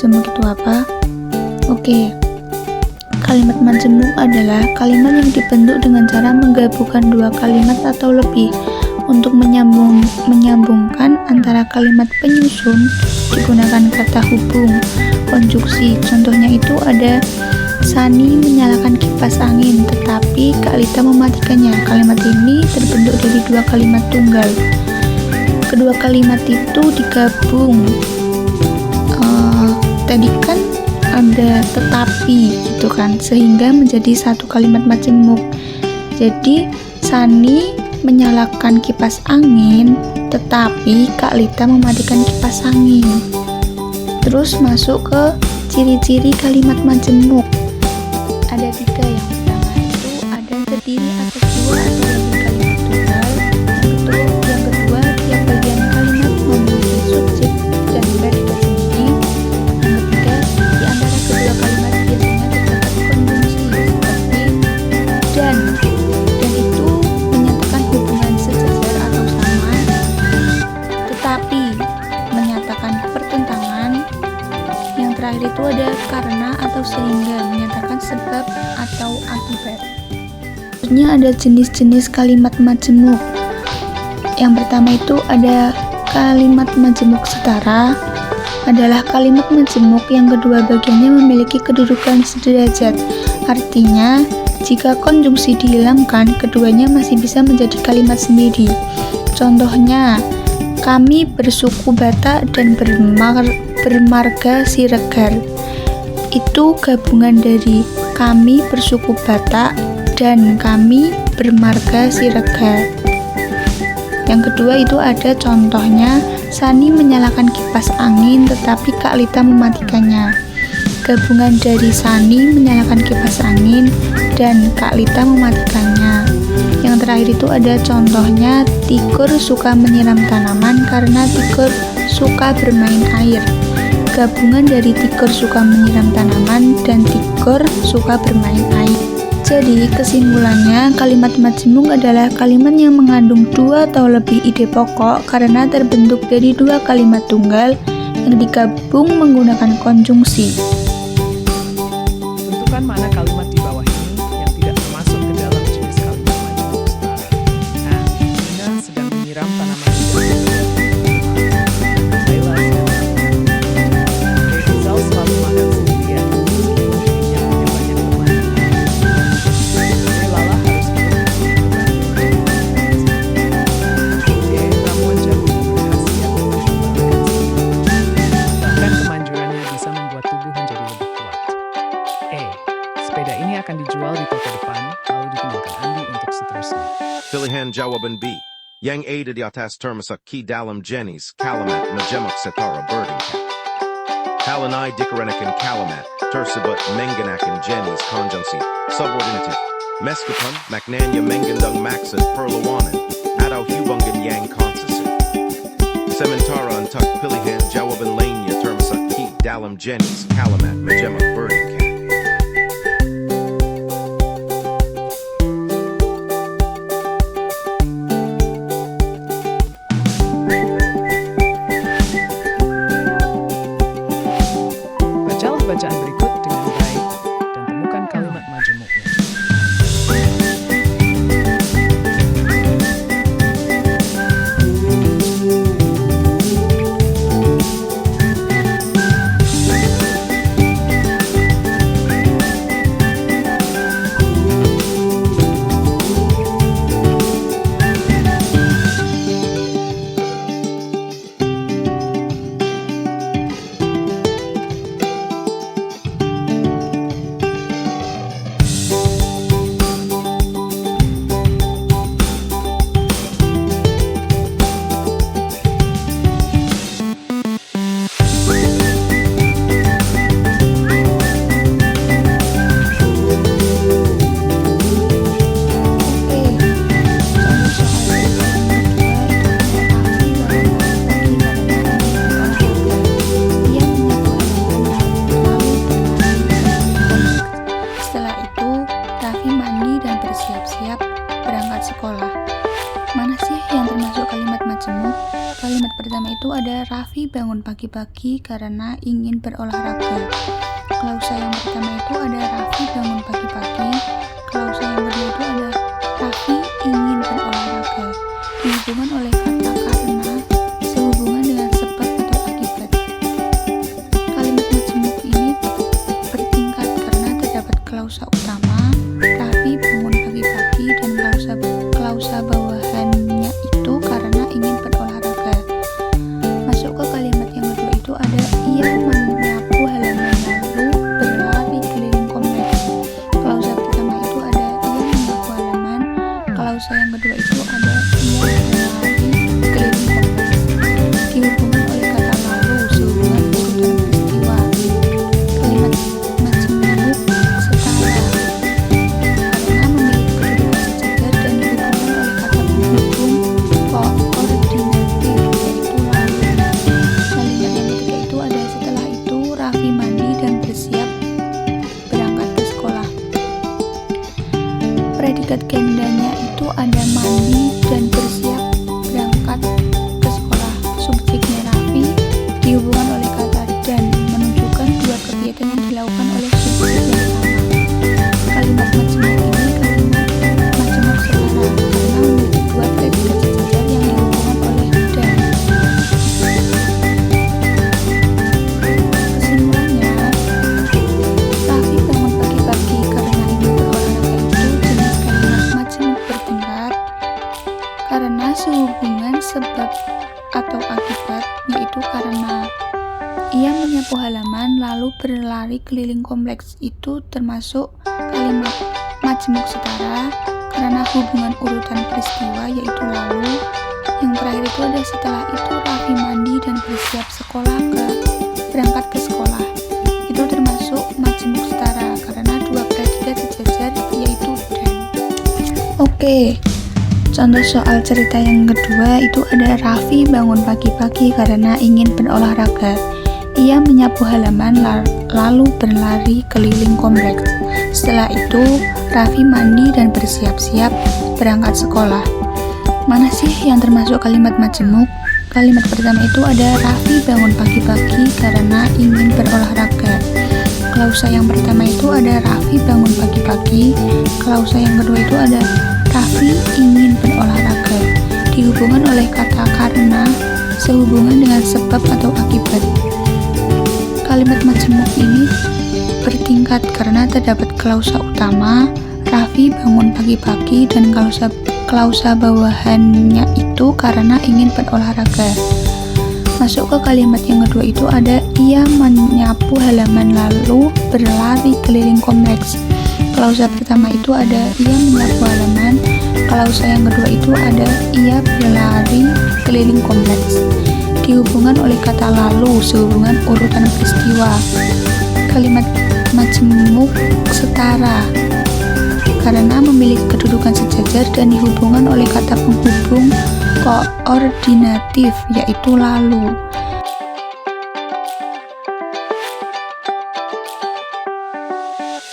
majemuk itu apa? Oke. Kalimat majemuk adalah kalimat yang dibentuk dengan cara menggabungkan dua kalimat atau lebih. Untuk menyambungkan antara kalimat penyusun digunakan kata hubung, konjungsi. Contohnya itu ada Sani menyalakan kipas angin, tetapi Kak Lita mematikannya. Kalimat ini terbentuk dari dua kalimat tunggal. Kedua kalimat itu digabung. Tadi kan ada tetapi gitu kan, sehingga menjadi satu kalimat majemuk. Jadi Sani menyalakan kipas angin, tetapi Kak Lita mematikan kipas angin. Terus masuk ke ciri-ciri kalimat majemuk. Ada 3. Yang pertama itu ada terdiri atas 2 atau lebih kalimat tunggal. Yang kedua, tiap bagian kalimat memiliki subjek dan predikat sendiri. Yang ketiga, di antara kedua kalimat biasanya terdapat konjungsi seperti dan itu menyatakan hubungan sejajar atau sama, tetapi menyatakan pertentangan. Yang terakhir itu ada karena atau sehingga, menyatakan sebab atau akibat. Selanjutnya ada jenis-jenis kalimat majemuk. Yang pertama itu ada kalimat majemuk setara. Adalah kalimat majemuk yang kedua bagiannya memiliki kedudukan sederajat. Artinya, jika konjungsi dihilangkan, keduanya masih bisa menjadi kalimat sendiri. Contohnya, kami bersuku Batak dan bermarga Siregar. Itu gabungan dari kami bersuku Batak dan kami bermarga Siregar. Yang kedua itu ada contohnya, Sani menyalakan kipas angin tetapi Kak Lita mematikannya. Gabungan dari Sani menyalakan kipas angin dan Kak Lita mematikannya. Yang terakhir itu ada contohnya, Tikur suka menyiram tanaman karena Tikur suka bermain air. Gabungan dari Tikur suka menyiram tanaman dan Tikur suka bermain air. Jadi kesimpulannya, kalimat majemuk adalah kalimat yang mengandung 2 atau lebih ide pokok karena terbentuk dari 2 kalimat tunggal yang digabung menggunakan konjungsi. Tentukan mana kalimat di bawah ini yang tidak termasuk ke dalam jenis kalimat majemuk setara. Nah, Nina sedang menyiram tanaman hijau. Laila sedang Rizal selalu makan sendirian meskipun dirinya punya banyak teman. Lala harus ramuan jagung berkhasiat untuk mengembangkan bahkan kemanjurannya bisa membuat tubuh menjadi lebih kuat. Sepeda ini akan dijual di toko depan, lalu ditinggalkan Andi untuk seterusnya. Pilihan jawaban B. Yang A di atas termasuk ki dalam jenis kalimat majemuk setara berdingkat. Halanai dikarenakan kalimat tersebut menggunakan jenis konjungsi subordinatif. Meskipun maknanya mengandung maksud perlawanan atau hubungan yang konsisten. Sementara untuk pilihan jawaban lainnya termasuk ki dalam jenis kalimat majemuk berdingkat. Bacalah bacaan berikut dengan baik dan temukan kalimat majemuknya. Setelah itu, Raffi mandi dan bersiap-siap berangkat sekolah. Mana sih yang termasuk kalimat majemuk? Kalimat pertama itu ada Raffi bangun pagi-pagi karena ingin berolahraga. Klausa yang pertama itu ada Raffi bangun pagi-pagi. Klausa yang kedua itu ada Raffi ingin berolahraga. Dihubungkan oleh kata karena sehubungan dengan sebab atau akibat. Kalimat majemuk ini bertingkat karena terdapat klausa utama Raffi bangun pagi-pagi dan klausa bawahannya itu karena ingin berolahraga. Masuk ke kalimat yang kedua itu ada ia menyapu halaman lalu berlari keliling kompleks. Klausa pertama itu ada ia menyapu halaman. Klausa yang kedua itu ada ia berlari keliling kompleks. Dihubungkan oleh kata lalu sehubungan urutan peristiwa. Kalimat majemuk setara karena memiliki kedudukan sejajar dan dihubungkan oleh kata penghubung koordinatif yaitu lalu. Kalimat yang ketiga itu ada setelah itu Raffi mandi dan bersiap berangkat ke sekolah. Predikat gendanya itu ada mandi dan bersiap berangkat ke sekolah. Subjeknya Raffi dihubungkan oleh kata dan menunjukkan dua kegiatan yang dilakukan oleh subjek yang sama. Kalimat majemuk ini kalimat majemuk setara karena memiliki dua predikat sejajar yang dihubungkan oleh dan. Kesimpulannya, Raffi bangun pagi-pagi karena ingin berolahraga itu jenis kalimat majemuk bertingkat karena sehubungan sebab atau akibat, yaitu karena ia menyapu halaman lalu berlari keliling kompleks itu termasuk kalimat majemuk setara karena hubungan urutan peristiwa yaitu lalu. Yang terakhir itu ada setelah itu Raffi mandi dan bersiap berangkat ke sekolah. Itu termasuk majemuk setara karena dua predikat sejajar yaitu dan. Oke. Contoh soal cerita yang kedua itu ada Raffi bangun pagi-pagi karena ingin berolahraga. Ia menyapu halaman lalu berlari keliling kompleks. Setelah itu, Raffi mandi dan bersiap-siap berangkat sekolah. Mana sih yang termasuk kalimat majemuk? Kalimat pertama itu ada Raffi bangun pagi-pagi karena ingin berolahraga. Klausa yang pertama itu ada Raffi bangun pagi-pagi. Klausa yang kedua itu ada Raffi ingin berolahraga. Dihubungkan oleh kata karena sehubungan dengan sebab atau akibat. Kalimat majemuk ini bertingkat karena terdapat klausa utama Raffi bangun pagi-pagi dan klausa bawahannya itu karena ingin berolahraga. Masuk ke kalimat yang kedua itu ada ia menyapu halaman lalu berlari keliling kompleks. Klausa pertama itu ada ia menyapu halaman. Klausa yang kedua itu ada ia berlari keliling kompleks. Dihubungkan oleh kata lalu sehubungan urutan peristiwa. Kalimat majemuk setara karena memiliki kedudukan sejajar dan dihubungkan oleh kata penghubung koordinatif yaitu lalu.